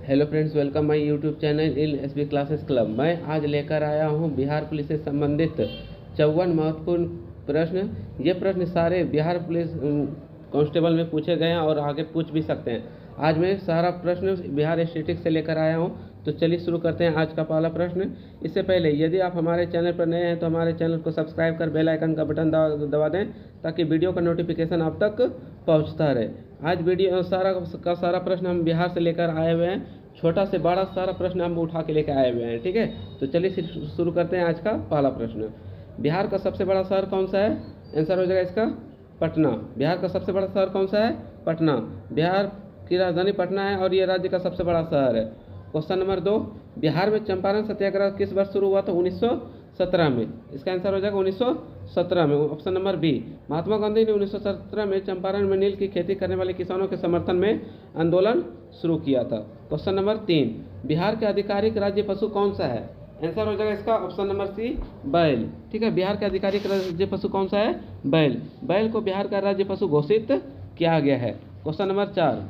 Hello friends, welcome my YouTube channel in SB classes club. मैं आज लेकर आया हूं बिहार पुलिस से संबंधित 54 महत्वपूर्ण प्रश्न। ये प्रश्न सारे बिहार पुलिस कांस्टेबल में पूछे गए हैं और आगे पूछ भी सकते हैं। आज मैं सारा प्रश्न बिहार स्टैटिस्टिक्स से लेकर आया हूं। तो चलिए शुरू करते हैं आज का पहला प्रश्न। इससे पहले यदि आप हमारे चैनल पर नए हैं तो हमारे चैनल को सब्सक्राइब कर बेल आइकन का बटन दबा दें ताकि वीडियो का नोटिफिकेशन आप तक पहुंचता रहे। आज वीडियो सारा प्रश्न हम बिहार से लेकर आए हुए हैं। छोटा से बड़ा सारा प्रश्न हम उठा के लेकर आए हुए हैं। ठीक है, तो चलिए शुरू करते हैं आज का पहला प्रश्न। बिहार का सबसे बड़ा शहर कौन सा है? आंसर हो जाएगा इसका पटना। बिहार का सबसे बड़ा शहर कौन सा है? पटना। बिहार की राजधानी पटना है और ये राज्य का सबसे बड़ा शहर है। क्वेश्चन नंबर 2, बिहार में चंपारण सत्याग्रह किस वर्ष शुरू हुआ था? 1917 में। इसका आंसर हो जाएगा 1917 में। Option number B, Mahatma Gandhi ने 1917 में चंपारण में नील की खेती करने वाले किसानों के समर्थन में आंदोलन शुरू किया था। क्वेश्चन नंबर 3, बिहार के आधिकारिक राज्य पशु कौन सा है? आंसर हो जाएगा इसका ऑप्शन नंबर सी, बैल। ठीक है, बिहार का आधिकारिक राज्य पशु कौन सा है? बैल। बैल को बिहार का राज्य पशु घोषित किया गया है। क्वेश्चन नंबर 4,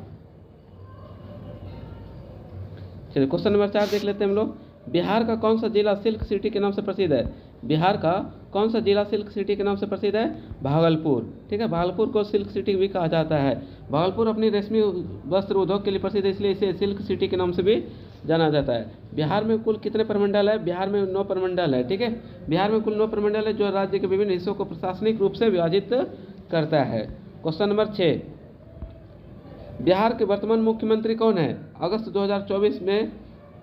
चलिए क्वेश्चन नंबर 4 देख लेते हैं हम लोग। बिहार का कौन सा जिला सिल्क सिटी के नाम से प्रसिद्ध है? बिहार का कौन सा जिला सिल्क सिटी के नाम से प्रसिद्ध है? भागलपुर। ठीक है, भागलपुर को सिल्क सिटी भी कहा जाता है। भागलपुर अपनी रेशमी वस्त्र उद्योग के लिए प्रसिद्ध है, इसलिए इसे सिल्क सिटी के नाम से भी जाना जाता है। बिहार में कुल कितने प्रमंडल है? बिहार में 9 प्रमंडल है। ठीक है, बिहार में कुल 9 प्रमंडल है जो राज्य के विभिन्न हिस्सों को प्रशासनिक रूप से विभाजित करता है। क्वेश्चन नंबर 6, बिहार के वर्तमान मुख्यमंत्री कौन है? अगस्त 2024 में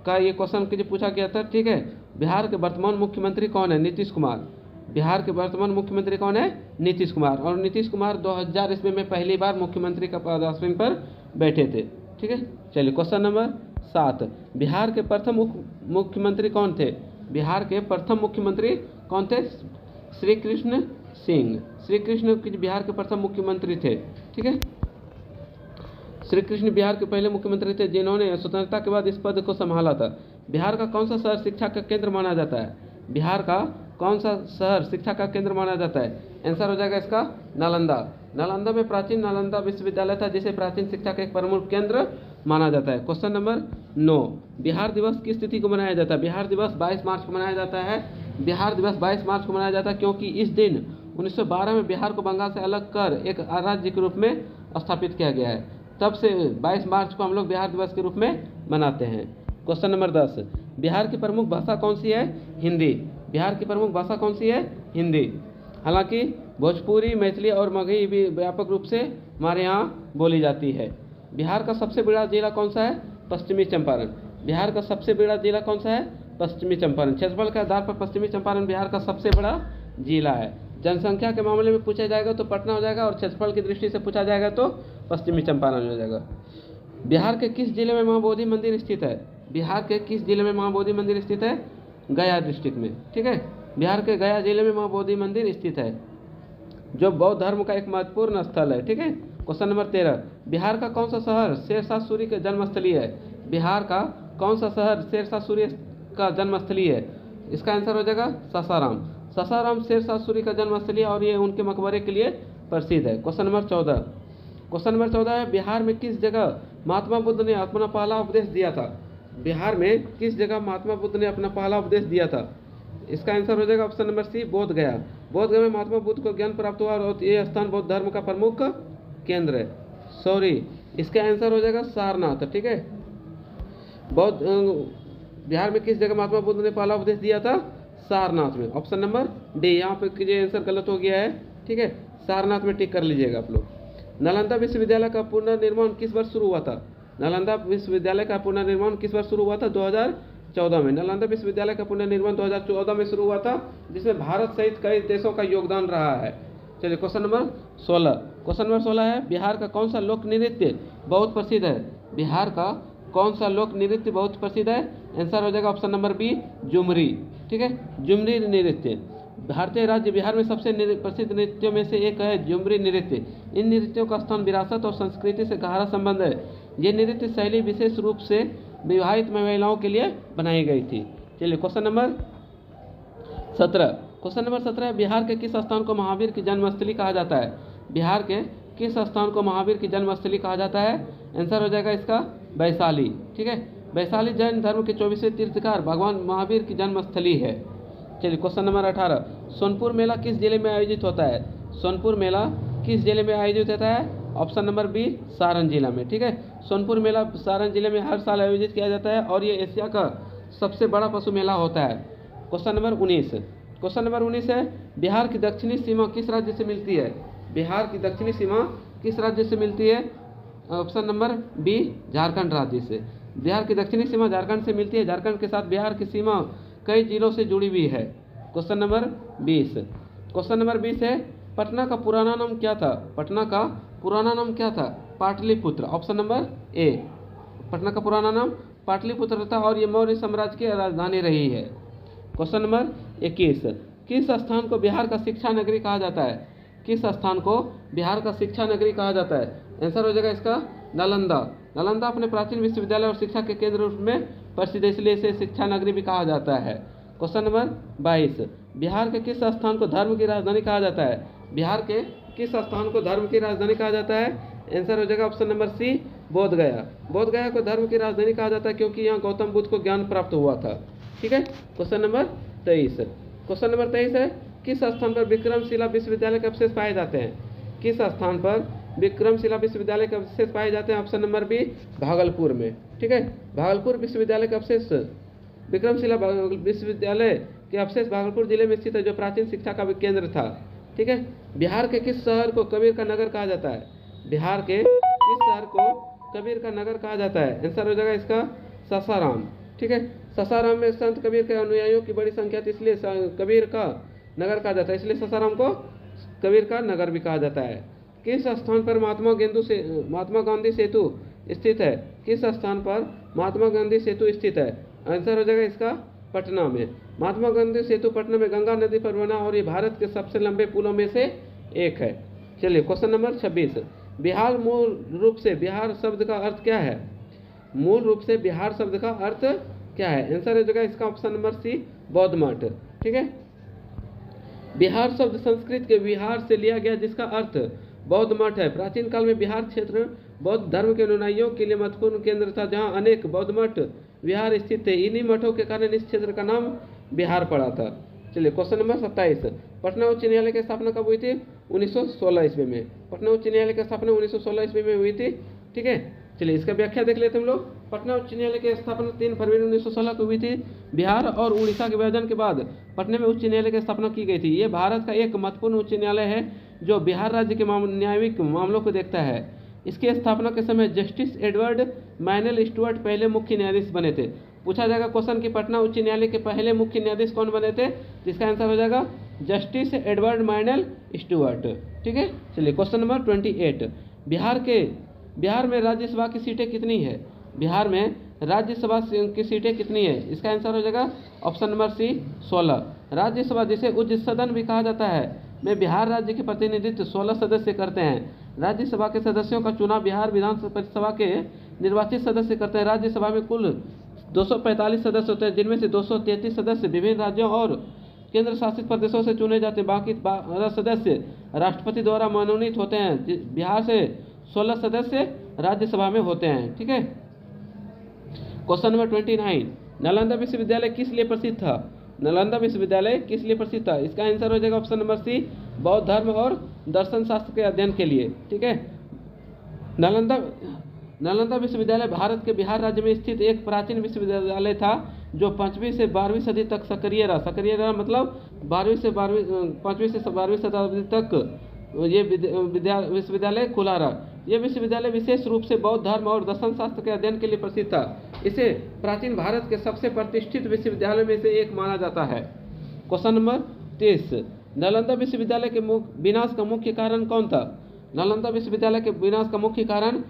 का ये क्वेश्चन जो पूछा गया था। ठीक है, बिहार के वर्तमान मुख्यमंत्री कौन है? नीतीश कुमार। बिहार के वर्तमान मुख्यमंत्री कौन है? नीतीश कुमार। और नीतीश कुमार 2000 ईस्वी में पहली बार मुख्यमंत्री का पदासीन पर बैठे थे। ठीक है, चलिए क्वेश्चन नंबर 7, बिहार के प्रथम मुख्यमंत्री कौन थे? बिहार के प्रथम मुख्यमंत्री कौन थे? श्री कृष्ण सिंह। श्री कृष्ण बिहार के प्रथम मुख्यमंत्री थे। ठीक है, श्री कृष्ण बिहार के पहले मुख्यमंत्री थे जिन्होंने स्वतंत्रता के बाद इस पद को संभाला था। बिहार का कौन सा शहर शिक्षा का केंद्र माना जाता है? बिहार का कौन सा शहर शिक्षा का केंद्र माना जाता है? आंसर हो जाएगा इसका नालंदा। नालंदा में प्राचीन नालंदा विश्वविद्यालय था जिसे प्राचीन शिक्षा का एक प्रमुख केंद्र माना जाता है। क्वेश्चन नंबर 9, बिहार दिवस किस तिथि को मनाया जाता है? बिहार दिवस 22 मार्च को मनाया जाता है। बिहार दिवस 22 मार्च को मनाया जाता है क्योंकि इस दिन 1912 में बिहार को बंगाल से अलग कर एक राज्य के रूप में स्थापित किया गया है। तब से 22 मार्च को हम लोग बिहार दिवस के रूप में मनाते हैं। क्वेश्चन नंबर 10, बिहार की प्रमुख भाषा कौन सी है? हिंदी। बिहार की प्रमुख भाषा कौन सी है? हिंदी। हालांकि भोजपुरी, मैथिली और मगही भी व्यापक रूप से हमारे यहाँ बोली जाती है। बिहार का सबसे बड़ा जिला कौन सा है? पश्चिमी चंपारण। बिहार का सबसे बड़ा जिला कौन सा है? पश्चिमी चंपारण। क्षेत्रफल के आधार पर पश्चिमी चंपारण बिहार का सबसे बड़ा जिला है। जनसंख्या के मामले में पूछा जाएगा तो पटना हो जाएगा और क्षेत्रफल की दृष्टि से पूछा जाएगा तो पश्चिमी चंपारण हो जाएगा। बिहार के किस जिले में महाबोधि मंदिर स्थित है? बिहार के किस जिले में महाबोधि मंदिर स्थित है? गया डिस्ट्रिक्ट में। ठीक है, बिहार के गया जिले में महाबोधि मंदिर स्थित है जो बौद्ध धर्म का एक महत्वपूर्ण स्थल है। ठीक है, क्वेश्चन नंबर 13, बिहार का कौन सा शहर शेरशाह सूरी के जन्मस्थली है? बिहार का कौन सा शहर शेरशाह सूरी का जन्मस्थली है? इसका आंसर हो जाएगा सासाराम। सासाराम शेरशाह सूरी का जन्मस्थली है और ये उनके मकबरे के लिए प्रसिद्ध है। क्वेश्चन नंबर 14, क्वेश्चन नंबर 14 है, बिहार में किस जगह महात्मा बुद्ध ने अपना पहला उपदेश दिया था? बिहार में किस जगह महात्मा बुद्ध ने अपना पहला उपदेश दिया था? इसका आंसर हो जाएगा ऑप्शन नंबर सी, बोध गया। बोध गया में महात्मा बुद्ध को ज्ञान प्राप्त हुआ और ये स्थान बौद्ध धर्म का प्रमुख केंद्र है। सॉरी, इसका आंसर हो जाएगा सारनाथ। ठीक है, बौद्ध बिहार में किस जगह महात्मा बुद्ध ने पहला उपदेश दिया था? सारनाथ में। ऑप्शन नंबर डी, यहाँ पे कीजिए आंसर गलत हो गया है। ठीक है, सारनाथ में टिक कर लीजिएगा आप लोग। नालंदा विश्वविद्यालय का पुनर्निर्माण किस वर्ष शुरू हुआ था? नालंदा विश्वविद्यालय का पुनर्निर्माण किस वर्ष शुरू हुआ था? 2014 में। नालंदा विश्वविद्यालय का पुनर्निर्माण 2014 में शुरू हुआ था जिसमें भारत सहित कई देशों का योगदान रहा है। चलिए क्वेश्चन नंबर 16, क्वेश्चन नंबर 16 है, बिहार का कौन सा लोक नृत्य बहुत प्रसिद्ध है? बिहार का कौन सा लोक नृत्य बहुत प्रसिद्ध है? आंसर हो जाएगा ऑप्शन नंबर बी, झुमरी। ठीक है, झुमरी नृत्य। भारतीय राज्य बिहार में सबसे प्रसिद्ध नृत्यों में से एक है झुमरी नृत्य। इन नृत्यों का स्थान विरासत और संस्कृति से गहरा संबंध है। ये नृत्य शैली विशेष रूप से विवाहित महिलाओं के लिए बनाई गई थी। चलिए क्वेश्चन नंबर 17, क्वेश्चन नंबर 17 है, बिहार के किस स्थान को महावीर की जन्मस्थली कहा जाता है? बिहार के किस स्थान को महावीर की जन्मस्थली कहा जाता है? आंसर हो जाएगा इसका वैशाली। ठीक है, वैशाली जैन धर्म के 24वें तीर्थकार भगवान महावीर की जन्मस्थली है। चलिए क्वेश्चन नंबर 18, सोनपुर मेला किस जिले में आयोजित होता है? सोनपुर मेला किस जिले में आयोजित होता है? ऑप्शन नंबर बी, सारण जिला में। ठीक है, सोनपुर मेला सारण जिले में हर साल आयोजित किया जाता है और ये एशिया का सबसे बड़ा पशु मेला होता है। क्वेश्चन नंबर 19, क्वेश्चन नंबर 19 है, बिहार की दक्षिणी सीमा किस राज्य से मिलती है? बिहार की दक्षिणी सीमा किस राज्य से मिलती है? ऑप्शन नंबर बी, झारखंड राज्य से। बिहार की दक्षिणी सीमा झारखंड से मिलती है। झारखंड के साथ बिहार की सीमा कई जिलों से जुड़ी हुई है। क्वेश्चन नंबर 20, क्वेश्चन नंबर 20 है, पटना का पुराना नाम क्या था? पटना का पुराना नाम क्या था? पाटलिपुत्र। ऑप्शन नंबर ए, पटना का पुराना नाम पाटलिपुत्र था और ये मौर्य साम्राज्य की राजधानी रही है। क्वेश्चन नंबर 21, किस स्थान को बिहार का शिक्षा नगरी कहा जाता है? किस स्थान को बिहार का शिक्षा नगरी कहा जाता है? आंसर हो जाएगा इसका नालंदा। नालंदा अपने प्राचीन विश्वविद्यालय और शिक्षा के केंद्र रूप में प्रसिद्ध है, इसलिए इसे शिक्षा नगरी भी कहा जाता है। क्वेश्चन नंबर 22, बिहार के किस स्थान को धर्म की राजधानी कहा जाता है? बिहार के किस स्थान को धर्म की राजधानी कहा जाता है? आंसर हो जाएगा option number C, Bodhgaya. Bodhgaya को धर्म की राजधानी कहा जाता है क्योंकि यहाँ गौतम बुद्ध को ज्ञान प्राप्त हुआ था। ठीक है, क्वेश्चन नंबर 23, क्वेश्चन नंबर 23 है, किस स्थान पर विक्रमशिला विश्वविद्यालय के अवशेष पाए जाते हैं? किस स्थान पर विक्रमशिला विश्वविद्यालय के अवशेष पाए जाते हैं? ऑप्शन नंबर बी, भागलपुर में। ठीक है, भागलपुर विश्वविद्यालय के अवशेष, विक्रमशिला विश्वविद्यालय के अवशेष भागलपुर जिले में स्थित है, जो प्राचीन शिक्षा का केंद्र था। ठीक है, बिहार के किस शहर को कबीर का नगर कहा जाता है? बिहार के किस शहर को कबीर का नगर कहा जाता है? आंसर हो जाएगा इसका सासाराम। ठीक है, सासाराम में संत कबीर के अनुयायियों की बड़ी संख्या थी, इसलिए कबीर का नगर कहा जाता है, इसलिए सासाराम को कबीर का नगर भी कहा जाता है। किस स्थान पर महात्मा गांधी सेतु स्थित है? किस स्थान पर महात्मा गांधी सेतु स्थित है? आंसर हो जाएगा इसका पटना में। महात्मा गांधी सेतु पटना में गंगा नदी पर बना और ये भारत के सबसे लंबे पुलों में से एक है। चलिए क्वेश्चन नंबर 26, बिहार मूल रूप से बिहार शब्द का अर्थ क्या है? मूल रूप से बिहार शब्द का अर्थ क्या है? आंसर हो जाएगा इसका ऑप्शन नंबर सी, बौद्ध मठ। ठीक है, बिहार शब्द संस्कृत के विहार से लिया गया जिसका अर्थ बौद्ध मठ है। प्राचीन काल में बिहार क्षेत्र बौद्ध धर्म के अनुयायियों के लिए महत्वपूर्ण केंद्र था, जहां अनेक बौद्ध मठ विहार स्थित थे। इन्हीं मठों के कारण इस क्षेत्र का नाम बिहार पड़ा था। चलिए क्वेश्चन नंबर 27, पटना उच्च न्यायालय की स्थापना कब हुई थी? 1916 ईस्वी में। पटना उच्च न्यायालय की स्थापना 1916 ईस्वी में हुई थी। ठीक है, चलिए इसका व्याख्या देख लेते हैं हम लोग। पटना उच्च न्यायालय की स्थापना 3 फरवरी 1916 को हुई थी। बिहार और उड़ीसा के विभाजन के बाद पटना में उच्च न्यायालय की स्थापना की गई थी। ये भारत का एक महत्वपूर्ण उच्च न्यायालय है जो बिहार राज्य के न्यायिक मामलों को देखता है। इसकी स्थापना के समय जस्टिस एडवर्ड मैनल स्टुअर्ट पहले मुख्य न्यायाधीश बने थे। पूछा जाएगा क्वेश्चन कि पटना उच्च न्यायालय के पहले मुख्य न्यायाधीश कौन बने थे? इसका आंसर हो जाएगा जस्टिस एडवर्ड मैनल स्टुअर्ट। ठीक है, चलिए क्वेश्चन नंबर 28, बिहार में राज्यसभा की सीटें कितनी है? बिहार में राज्यसभा की सीटें कितनी है? इसका आंसर हो जाएगा ऑप्शन नंबर सी, 16। राज्यसभा जिसे उच्च सदन भी कहा जाता है में बिहार राज्य के प्रतिनिधित्व 16 सदस्य करते हैं। राज्यसभा के सदस्यों का चुनाव बिहार विधानसभा के निर्वाचित सदस्य करते हैं। राज्यसभा में कुल 245 सदस्य होते हैं, जिनमें से 233 सदस्य विभिन्न राज्यों और केंद्र शासित प्रदेशों से चुने जाते हैं। बाकी 12 सदस्य राष्ट्रपति द्वारा मनोनीत होते हैं। बिहार से 16 सदस्य राज्यसभा में होते हैं। ठीक है, क्वेश्चन नंबर 29, नालंदा विश्वविद्यालय किस लिए प्रसिद्ध था? नालंदा विश्वविद्यालय किस लिए प्रसिद्ध था? इसका आंसर हो जाएगा ऑप्शन नंबर सी, बौद्ध धर्म और दर्शन शास्त्र के अध्ययन के लिए। ठीक है, नालंदा विश्वविद्यालय भारत के बिहार राज्य में स्थित एक प्राचीन विश्वविद्यालय था जो 5वीं से 12वीं सदी तक सक्रिय रहा मतलब 5वीं से 12वीं शताब्दी तक ये विश्वविद्यालय खुला रहा। यह विश्वविद्यालय विशेष रूप से बौद्ध धर्म और दर्शन शास्त्र के अध्ययन के लिए प्रसिद्ध था। इसे प्राचीन भारत के सबसे प्रतिष्ठित विश्वविद्यालय में से एक माना जाता है। क्वेश्चन नंबर 30, नालंदा विश्वविद्यालय के विनाश का मुख्य कारण कौन था? नालंदा विश्वविद्यालय के विनाश का मुख्य कारण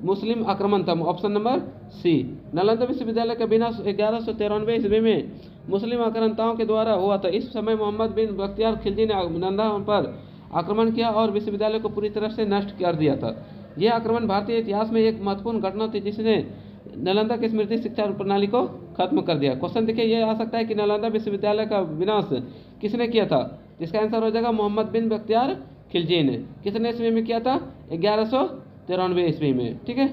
मुस्लिम आक्रमण था। ऑप्शन नंबर सी, नालंदा विश्वविद्यालय का विनाश 1193 ईस्वी में मुस्लिम आक्रांताओं के द्वारा हुआ था। इस समय मोहम्मद बिन बख्तियार खिलजी ने नालंदा पर आक्रमण किया और विश्वविद्यालय को पूरी तरह से नष्ट कर दिया था। यह आक्रमण भारतीय इतिहास में एक महत्वपूर्ण घटना थी जिसने नालंदा की स्मृति शिक्षा प्रणाली को खत्म कर दिया। क्वेश्चन देखिए, यह आ सकता है कि नालंदा विश्वविद्यालय का विनाश किसने किया था? इसका आंसर हो जाएगा मोहम्मद बिन बख्तियार खिलजी ने। कितने ईस्वी में किया था? 1193 ईस्वी में। ठीक है,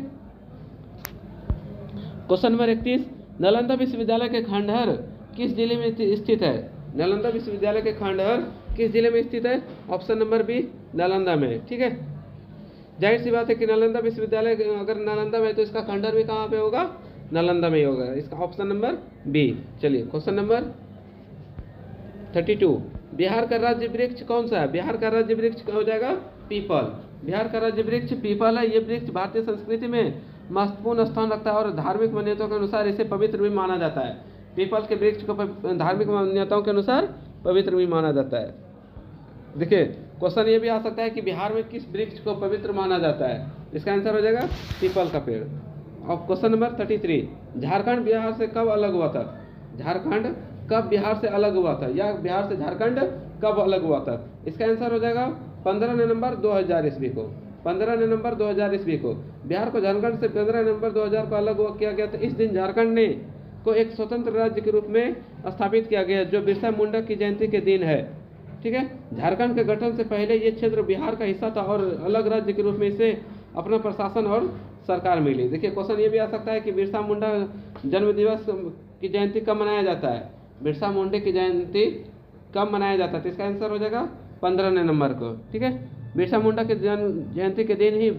क्वेश्चन नंबर 31, नालंदा विश्वविद्यालय के खंडहर किस जिले में स्थित है? नालंदा विश्वविद्यालय के खंडहर किस जिले में स्थित है? ऑप्शन नंबर बी, नालंदा में। ठीक है, जाहिर सी बात है कि नालंदा विश्वविद्यालय अगर नालंदा में है तो इसका खंडहर भी कहाँ पे होगा? नालंदा में ही होगा। इसका ऑप्शन नंबर बी। चलिए क्वेश्चन नंबर 32, बिहार का राज्य वृक्ष कौन सा है? बिहार का राज्य वृक्ष हो जाएगा पीपल। बिहार का राज्य वृक्ष पीपल है। ये वृक्ष भारतीय संस्कृति में महत्वपूर्ण स्थान रखता है और धार्मिक मान्यताओं के अनुसार इसे पवित्र भी माना जाता है। पीपल के वृक्ष को धार्मिक मान्यताओं के अनुसार पवित्र भी माना जाता है। देखिए क्वेश्चन ये भी आ सकता है कि बिहार में किस वृक्ष को पवित्र माना जाता है? इसका आंसर हो जाएगा पीपल का पेड़। अब क्वेश्चन नंबर 33, झारखंड बिहार से कब अलग हुआ था? झारखंड कब बिहार से अलग हुआ था, या बिहार से झारखंड कब अलग हुआ था? इसका आंसर हो जाएगा 15 नवंबर 2000 ईस्वी को। 15 नवंबर 2000 ईस्वी को बिहार को झारखंड से 15 नवंबर 2000 को अलग किया गया था। इस दिन झारखंड ने को एक स्वतंत्र राज्य के रूप में स्थापित किया गया, जो बिरसा मुंडा की जयंती के दिन है। ठीक है, झारखंड के गठन से पहले ये क्षेत्र बिहार का हिस्सा था और अलग राज्य के रूप में इसे अपना प्रशासन और सरकार मिली। देखिए क्वेश्चन ये भी आ सकता है कि बिरसा मुंडा जन्म दिवस की जयंती कब मनाया जाता है? बिरसा मुंडे की जयंती कब मनाया जाता है? तो इसका आंसर हो जाएगा 15 नवंबर को। ठीक है, बिरसा मुंडा के जयंती के दिन ही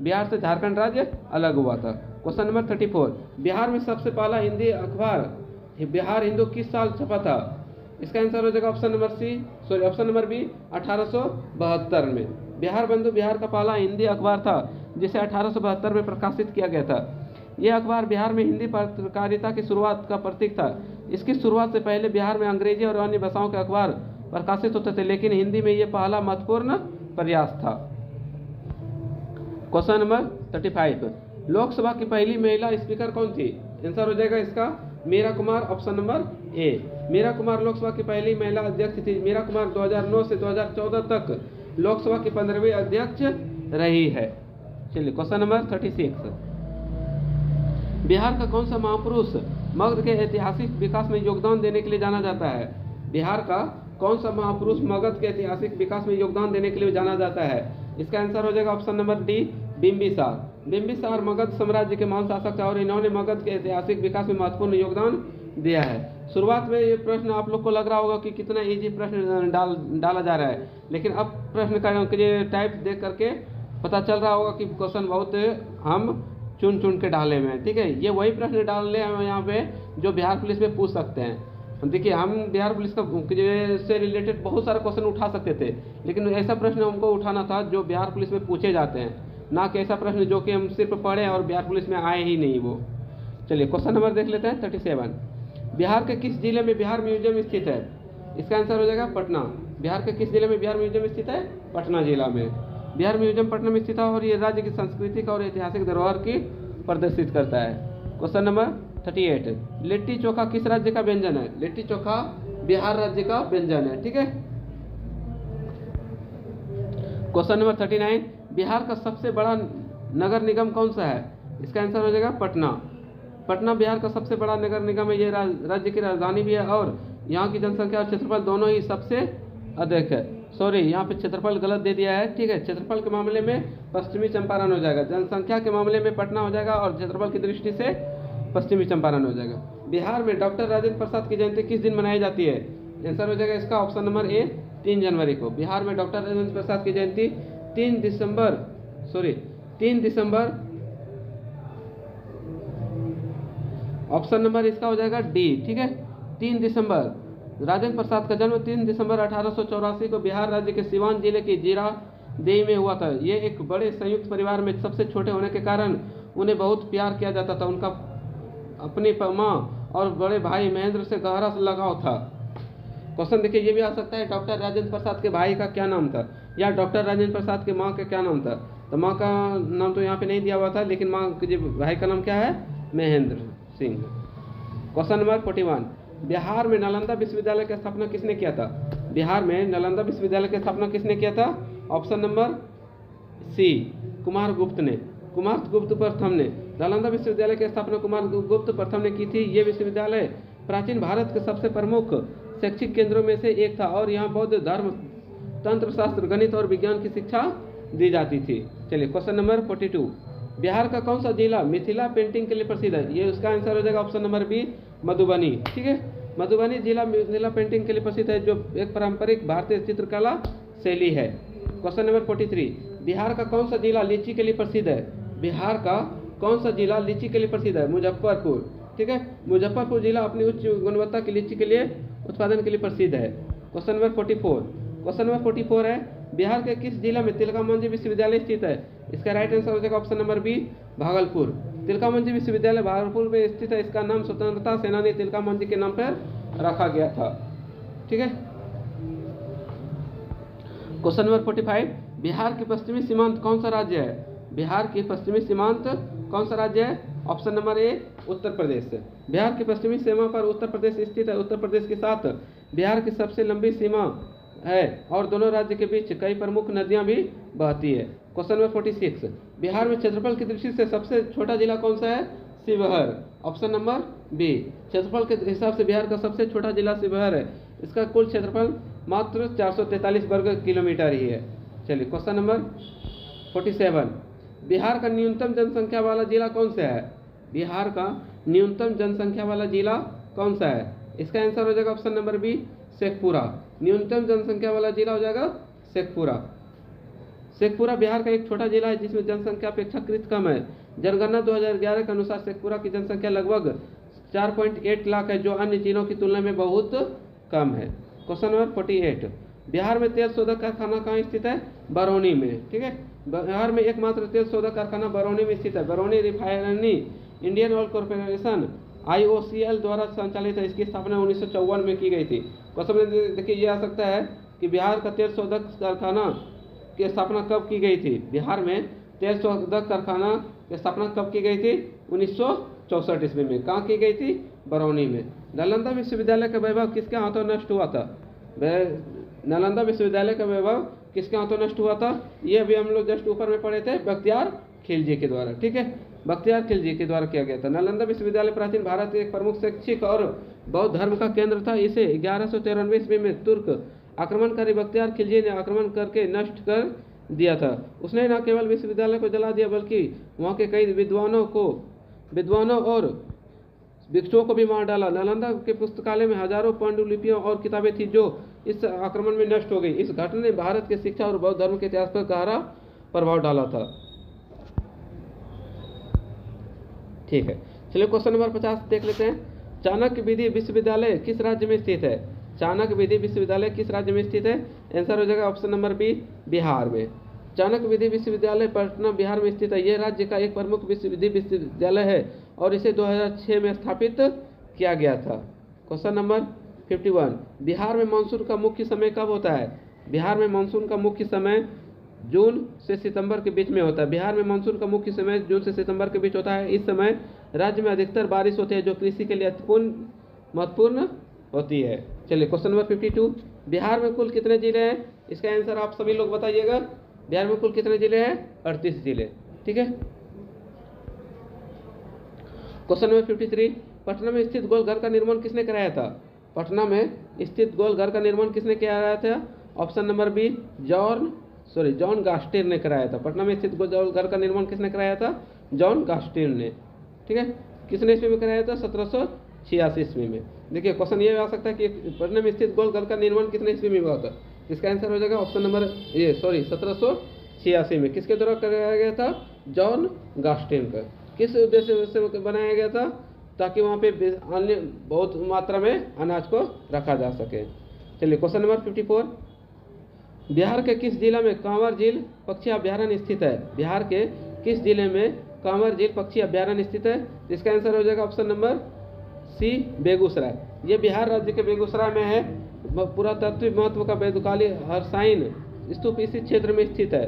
बिहार से झारखंड राज्य अलग हुआ था। क्वेश्चन नंबर 34, बिहार में सबसे पहला हिंदी अखबार बिहार हिंदू किस साल छपा था? इसका आंसर हो जाएगा ऑप्शन नंबर बी 1872 में। बिहार बंधु बिहार का पहला हिंदी अखबार था जिसे 1872 में प्रकाशित किया गया था। यह अखबार बिहार में हिंदी पत्रकारिता की शुरुआत का प्रतीक था। इसकी शुरुआत से पहले बिहार में अंग्रेजी और अन्य भाषाओं के अखबार प्रकाशित होते थे, लेकिन हिंदी में यह पहला महत्वपूर्ण प्रयास था। क्वेश्चन नंबर 35, लोकसभा की पहली महिला स्पीकर कौन थी? आंसर हो जाएगा इसका Meera Kumar, option number A. Meera Kumar Lok Sabha की पहली महिला अध्यक्ष थी। मीरा कुमार 2009 से 2014 तक लोकसभा की 15वीं अध्यक्ष रही है। चलिए क्वेश्चन नंबर 36, बिहार का कौन सा महापुरुष मगध के ऐतिहासिक विकास में योगदान देने के लिए जाना जाता है? बिहार का कौन सा महापुरुष मगध के ऐतिहासिक विकास में योगदान देने के लिए जाना जाता है? इसका आंसर हो जाएगा option number D, Bimbisara. Bimbisara Magadh साम्राज्य के महान शासक थे और इन्होंने मगध के ऐतिहासिक विकास में महत्वपूर्ण योगदान दिया है। शुरुआत में ये प्रश्न आप लोग को लग रहा होगा कि कितना इजी प्रश्न डाला जा रहा है, लेकिन अब प्रश्न का टाइप देख करके पता चल रहा होगा कि क्वेश्चन बहुत हम चुन के डाले हुए हैं। ठीक है, ये वही प्रश्न डाल रहे हैं यहाँ पे जो बिहार पुलिस में पूछ सकते हैं। देखिए हम बिहार पुलिस का से रिलेटेड बहुत सारे क्वेश्चन उठा सकते थे, लेकिन ऐसा प्रश्न हमको उठाना था जो बिहार पुलिस में पूछे जाते हैं, ना कि ऐसा प्रश्न जो कि हम सिर्फ पढ़े और बिहार पुलिस में आए ही नहीं वो। चलिए क्वेश्चन नंबर देख लेते हैं 37, बिहार के किस जिले में बिहार म्यूजियम स्थित है? इसका आंसर हो जाएगा पटना। बिहार के किस जिले में बिहार म्यूजियम स्थित है? पटना जिला में। बिहार म्यूजियम पटना में स्थित है और ये राज्य की सांस्कृतिक और ऐतिहासिक धरोहर की प्रदर्शित करता है। क्वेश्चन नंबर 38, लिट्टी चोखा किस राज्य का व्यंजन है? लिट्टी चोखा बिहार राज्य का व्यंजन है। ठीक है, क्वेश्चन नंबर 39, बिहार का सबसे बड़ा नगर निगम कौन सा है? इसका आंसर हो जाएगा पटना। पटना बिहार का सबसे बड़ा नगर निगम है। ये राज्य की राजधानी भी है और यहाँ की जनसंख्या और क्षेत्रफल दोनों ही सबसे अधिक है। सॉरी, यहाँ पे क्षेत्रफल गलत दे दिया है। ठीक है, क्षेत्रफल के मामले में पश्चिमी चंपारण हो जाएगा, जनसंख्या के मामले में पटना हो जाएगा और क्षेत्रफल की दृष्टि से पश्चिमी चंपारण हो जाएगा। बिहार में डॉक्टर राजेंद्र प्रसाद की जयंती किस दिन मनाई जाती है? आंसर हो जाएगा इसका ऑप्शन नंबर ए, 3 जनवरी को। बिहार में डॉक्टर राजेंद्र प्रसाद की जयंती 3 दिसंबर, ऑप्शन नंबर इसका हो जाएगा डी। ठीक है, 3 दिसंबर। राजेंद्र प्रसाद का जन्म 3 दिसंबर 1884 को बिहार राज्य के सिवान जिले के जीरादेई में हुआ था। ये एक बड़े संयुक्त परिवार में सबसे छोटे होने के कारण उन्हें बहुत प्यार किया जाता था। उनका अपनी माँ और बड़े भाई महेंद्र से गहरा लगाव था। क्वेश्चन देखिए ये भी आ सकता है, डॉक्टर राजेंद्र प्रसाद के भाई का क्या नाम था, या डॉक्टर राजेंद्र प्रसाद के माँ का क्या नाम था? तो माँ का नाम तो यहाँ पे नहीं दिया हुआ था, लेकिन माँ के भाई का नाम क्या है? महेंद्र सिंह। क्वेश्चन नंबर 41, बिहार में नालंदा विश्वविद्यालय की स्थापना किसने किया था? बिहार में नालंदा विश्वविद्यालय की स्थापना किसने किया था? ऑप्शन नंबर सी, कुमार गुप्त ने। कुमार गुप्त प्रथम ने नालंदा विश्वविद्यालय की स्थापना कुमार गुप्त प्रथम ने की थी। ये विश्वविद्यालय प्राचीन भारत के सबसे प्रमुख शैक्षिक केंद्रों में से एक था और यहाँ बौद्ध धर्म, तंत्र शास्त्र, गणित और विज्ञान की शिक्षा दी जाती थी। चलिए क्वेश्चन नंबर 42, बिहार का कौन सा जिला मिथिला पेंटिंग के लिए प्रसिद्ध है? ये उसका आंसर हो जाएगा ऑप्शन नंबर बी, मधुबनी। ठीक है, मधुबनी जिला मिथिला पेंटिंग के लिए प्रसिद्ध है, जो एक पारंपरिक भारतीय चित्रकला शैली है। क्वेश्चन नंबर 43, बिहार का कौन सा जिला लीची के लिए प्रसिद्ध है? बिहार का कौन सा जिला लीची के लिए प्रसिद्ध है? मुजफ्फरपुर। ठीक है, मुजफ्फरपुर जिला अपनी उच्च गुणवत्ता की लीची के लिए उत्पादन के लिए प्रसिद्ध है। क्वेश्चन नंबर 44, क्वेश्चन नंबर 44 है, बिहार के किस जिला में तिलका मांझी विश्वविद्यालय स्थित है? इसका राइट आंसर हो जाएगा option number B, Bhagalpur. Tilka Manjhi विश्वविद्यालय भागलपुर में स्थित है। इसका नाम स्वतंत्रता सेनानी तिलका मांझी के नाम पर रखा गया था। ठीक है, क्वेश्चन नंबर 45, बिहार की पश्चिमी सीमांत कौन सा राज्य है? बिहार की पश्चिमी सीमांत कौन सा राज्य है? ऑप्शन नंबर ए, उत्तर प्रदेश। बिहार की पश्चिमी सीमा पर उत्तर प्रदेश स्थित है। उत्तर प्रदेश के साथ बिहार की सबसे लंबी सीमा है और दोनों राज्य के बीच कई प्रमुख नदियां भी बहती है। क्वेश्चन नंबर 46, बिहार में क्षेत्रफल की दृष्टि से सबसे छोटा जिला कौन सा है? शिवहर। ऑप्शन नंबर बी, क्षेत्रफल के हिसाब से बिहार का सबसे छोटा जिला शिवहर है। इसका कुल क्षेत्रफल मात्र 443 वर्ग किलोमीटर ही है। चलिए क्वेश्चन नंबर 47, बिहार का न्यूनतम जनसंख्या वाला जिला कौन सा है? बिहार का न्यूनतम जनसंख्या वाला जिला कौन सा है? इसका आंसर हो जाएगा ऑप्शन नंबर बी, शेखपुरा। न्यूनतम जनसंख्या वाला जिला हो जाएगा शेखपुरा। शेखपुरा बिहार का एक छोटा जिला है जिसमें जनसंख्या अपेक्षाकृत कम है। जनगणना 2011 के अनुसार शेखपुरा की जनसंख्या लगभग 4.8 लाख है, जो अन्य जिलों की तुलना में बहुत कम है। क्वेश्चन नंबर 48, बिहार में तेल शोधक कारखाना कहाँ स्थित है? बरौनी में। ठीक है, बिहार में एकमात्र तेल शोधक कारखाना बरौनी में स्थित है। Barauni refinery Indian oil corporation IOCL द्वारा संचालित है। इसकी स्थापना 1954 में की गई थी। क्वेश्चन में देखिए ये आ सकता है कि बिहार का तेल शोधक कारखाना की स्थापना कब की गई थी? बिहार में तेल शोधक कारखाना की स्थापना कब की गई थी? 1964 ईस्वी में। कहाँ की गई थी? बरौनी में। नालंदा विश्वविद्यालय का वैभव किसके हाथों नष्ट हुआ था? नालंदा विश्वविद्यालय का वैभव किसके हाथों नष्ट हुआ था? ये अभी हम लोग जस्ट ऊपर में पढ़े थे, बख्तियार खिलजी के द्वारा। ठीक है, बख्तियार खिलजी के द्वारा किया गया था। नालंदा विश्वविद्यालय प्राचीन भारत के एक प्रमुख शैक्षिक और बौद्ध धर्म का केंद्र था। इसे 1193 ईस्वी में तुर्क आक्रमणकारी बख्तियार खिलजी ने आक्रमण करके नष्ट कर दिया था। उसने न केवल विश्वविद्यालय को जला दिया बल्कि वहाँ के कई विद्वानों और भिक्षुओं को भी मार डाला। नालंदा के पुस्तकालय में हजारों पांडुलिपियां और किताबें थी जो इस आक्रमण में नष्ट हो गई। इस घटना ने भारत के शिक्षा और बौद्ध धर्म के इतिहास पर गहरा प्रभाव डाला था। ठीक है, चलिए क्वेश्चन नंबर 50 देख लेते हैं। चाणक्य विधि विश्वविद्यालय किस राज्य में स्थित है? चाणक्य विधि विश्वविद्यालय किस राज्य में स्थित है? आंसर हो जाएगा ऑप्शन नंबर बी, बिहार में। चाणक्य विधि विश्वविद्यालय पटना बिहार में स्थित है। यह राज्य का एक प्रमुख विश्वविद्यालय है और इसे 2006 में स्थापित किया गया था। क्वेश्चन नंबर 51, बिहार में मानसून का मुख्य समय कब होता है? बिहार में मानसून का मुख्य समय जून से सितंबर के बीच में होता है। बिहार में मानसून का मुख्य समय जून से सितंबर के बीच होता है। इस समय राज्य में अधिकतर बारिश होती है जो कृषि के लिए महत्वपूर्ण होती है। चलिए क्वेश्चन नंबर 52, बिहार में कुल कितने जिले हैं? इसका आंसर आप सभी लोग बताइएगा। बिहार में कुल कितने जिले हैं? 38 जिले। ठीक है, क्वेश्चन नंबर 53, पटना में स्थित गोलघर का निर्माण किसने कराया था? पटना में स्थित गोलघर का निर्माण किसने कराया था? ऑप्शन नंबर बी, जॉन गास्टियर ने कराया था। पटना में स्थित गोलघर का निर्माण किसने कराया था? जॉन गास्टियर ने। ठीक है, किसने ईस्वी में कराया था? 1786 ईस्वी में। देखिए क्वेश्चन ये आ सकता है कि पटना में स्थित गोलघर का निर्माण कितने ईस्वी में हुआ था? इसका आंसर हो जाएगा ऑप्शन नंबर 1786 में। किसके द्वारा कराया गया था? जॉन गास्टियर का। किस उद्देश्य से बनाया गया था? ताकि वहाँ पे अन्य बहुत मात्रा में अनाज को रखा जा सके। चलिए क्वेश्चन नंबर 54, बिहार के किस जिला में कांवर झील पक्षी अभ्यारण्य स्थित है? बिहार के किस जिले में कांवर झील पक्षी अभ्यारण्य स्थित है? इसका आंसर हो जाएगा ऑप्शन नंबर सी, बेगूसराय। ये बिहार राज्य के बेगूसराय में है। पुरातात्विक महत्व का बेदुकाली हरसाइन स्तूप इसी क्षेत्र में स्थित है।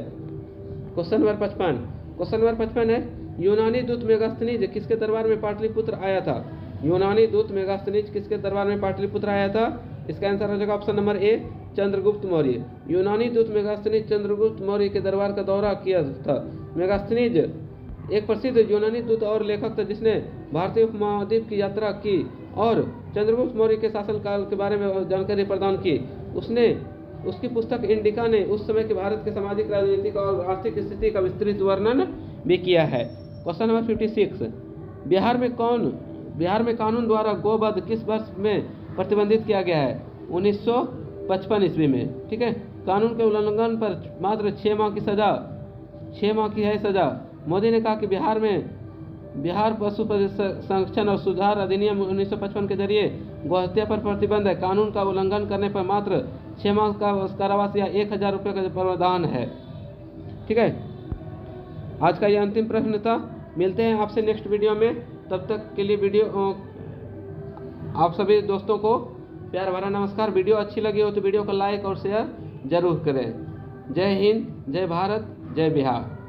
क्वेश्चन नंबर 55 है, यूनानी दूत मेगास्थनीज किसके दरबार में पाटलिपुत्र आया था? यूनानी दूत मेगास्थनीज किसके दरबार में पाटलिपुत्र आया था? इसका आंसर हो जाएगा ऑप्शन नंबर ए, चंद्रगुप्त मौर्य। यूनानी दूत मेगास्थनीज चंद्रगुप्त मौर्य के दरबार का दौरा किया था। मेगास्थनीज एक प्रसिद्ध यूनानी दूत और लेखक था जिसने भारतीय उपमहाद्वीप की यात्रा की और चंद्रगुप्त मौर्य के शासनकाल के बारे में जानकारी प्रदान की। उसकी पुस्तक इंडिका ने उस समय के भारत के सामाजिक, राजनीतिक और आर्थिक स्थिति का विस्तृत वर्णन भी किया है। क्वेश्चन नंबर 56, बिहार में कानून द्वारा गोवध किस वर्ष में प्रतिबंधित किया गया है? 1955 ईस्वी में। ठीक है, कानून के उल्लंघन पर मात्र 6 माह की सजा, 6 माह की है सजा। मोदी ने कहा कि बिहार पशु संरक्षण और सुधार अधिनियम 1955 के जरिए गोहत्या पर प्रतिबंध है। कानून का उल्लंघन करने पर मात्र 6 माह का कारावास या 1000 रुपये का प्रावधान है। ठीक है, आज का ये अंतिम प्रश्न था। मिलते हैं आपसे नेक्स्ट वीडियो में, तब तक के लिए आप सभी दोस्तों को प्यार भरा नमस्कार। वीडियो अच्छी लगी हो तो वीडियो को लाइक और शेयर जरूर करें। जय हिंद, जय भारत, जय बिहार।